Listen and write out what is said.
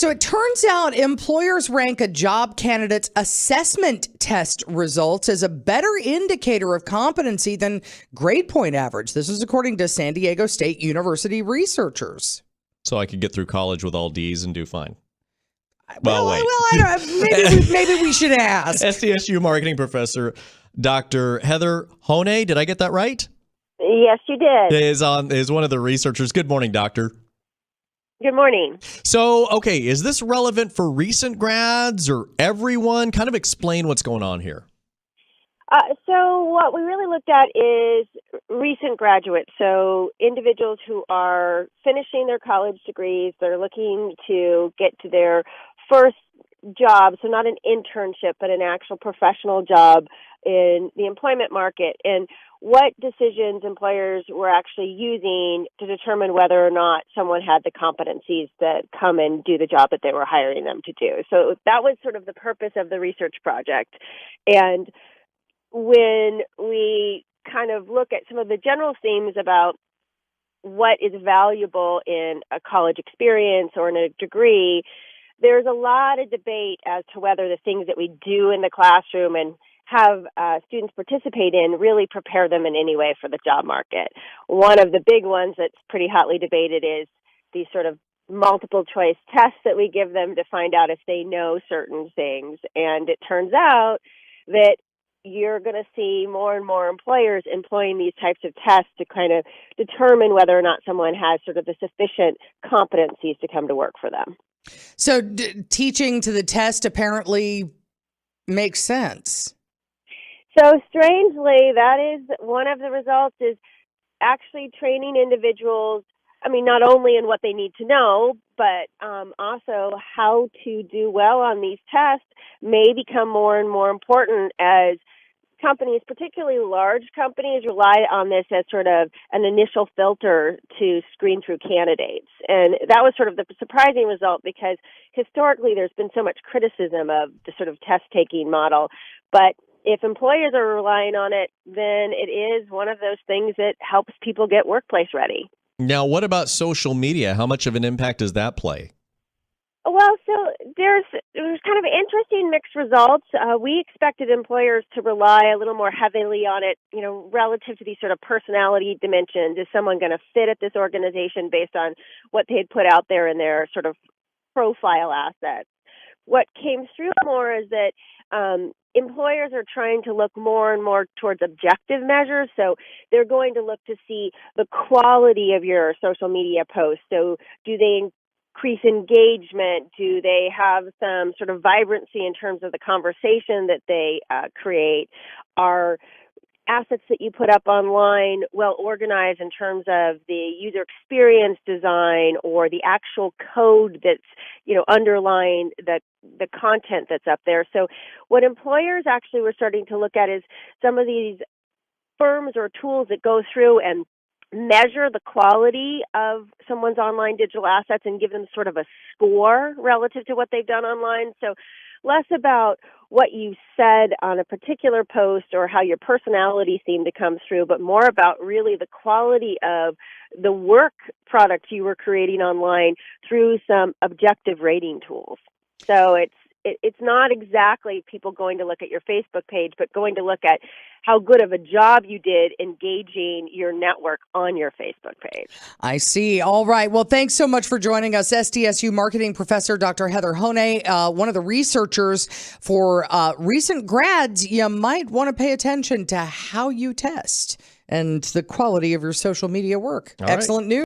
So it turns out employers rank a job candidate's assessment test results as a better indicator of competency than grade point average. This is according to San Diego State University researchers. So I could get through college with all D's and do fine. Well, I don't, maybe we should ask. SDSU marketing professor, Dr. Heather Honea, did I get that right? Yes, you did. Is one of the researchers. Good morning, doctor. Good morning. So, okay, is this relevant for recent grads or everyone? Kind of explain what's going on here. So what we really looked at is recent graduates, so individuals who are finishing their college degrees, they're looking to get to their first job, so not an internship, but an actual professional job in the employment market, and what decisions employers were actually using to determine whether or not someone had the competencies that come and do the job that they were hiring them to do. So that was sort of the purpose of the research project. And when we kind of look at some of the general themes about what is valuable in a college experience or in a degree, there's a lot of debate as to whether the things that we do in the classroom and have students participate in really prepare them in any way for the job market. One of the big ones that's pretty hotly debated is these sort of multiple choice tests that we give them to find out if they know certain things. And it turns out that you're going to see more and more employers employing these types of tests to kind of determine whether or not someone has sort of the sufficient competencies to come to work for them. So teaching to the test apparently makes sense. So strangely, that is one of the results is actually training individuals, I mean, not only in what they need to know, but also how to do well on these tests may become more and more important as companies, particularly large companies, rely on this as sort of an initial filter to screen through candidates. And that was sort of the surprising result because historically there's been so much criticism of the sort of test-taking model. But if employers are relying on it, then it is one of those things that helps people get workplace ready. Now, what about social media? How much of an impact does that play? Well, so there's kind of interesting mixed results. We expected employers to rely a little more heavily on it, you know, relative to these sort of personality dimensions. Is someone going to fit at this organization based on what they'd put out there in their sort of profile assets? What came through more is that employers are trying to look more and more towards objective measures. So they're going to look to see the quality of your social media posts. So do they increase engagement? Do they have some sort of vibrancy in terms of the conversation that they create? Are assets that you put up online well organized in terms of the user experience design or the actual code that's, you know, underlying the content that's up there? So what employers actually were starting to look at is some of these firms or tools that go through and measure the quality of someone's online digital assets and give them sort of a score relative to what they've done online. So less about what you said on a particular post or how your personality seemed to come through, but more about really the quality of the work product you were creating online through some objective rating tools. So it's not exactly people going to look at your Facebook page, but going to look at how good of a job you did engaging your network on your Facebook page. I see. All right. Well, thanks so much for joining us. SDSU marketing professor, Dr. Heather Honea, one of the researchers for recent grads. You might want to pay attention to how you test and the quality of your social media work. Excellent news.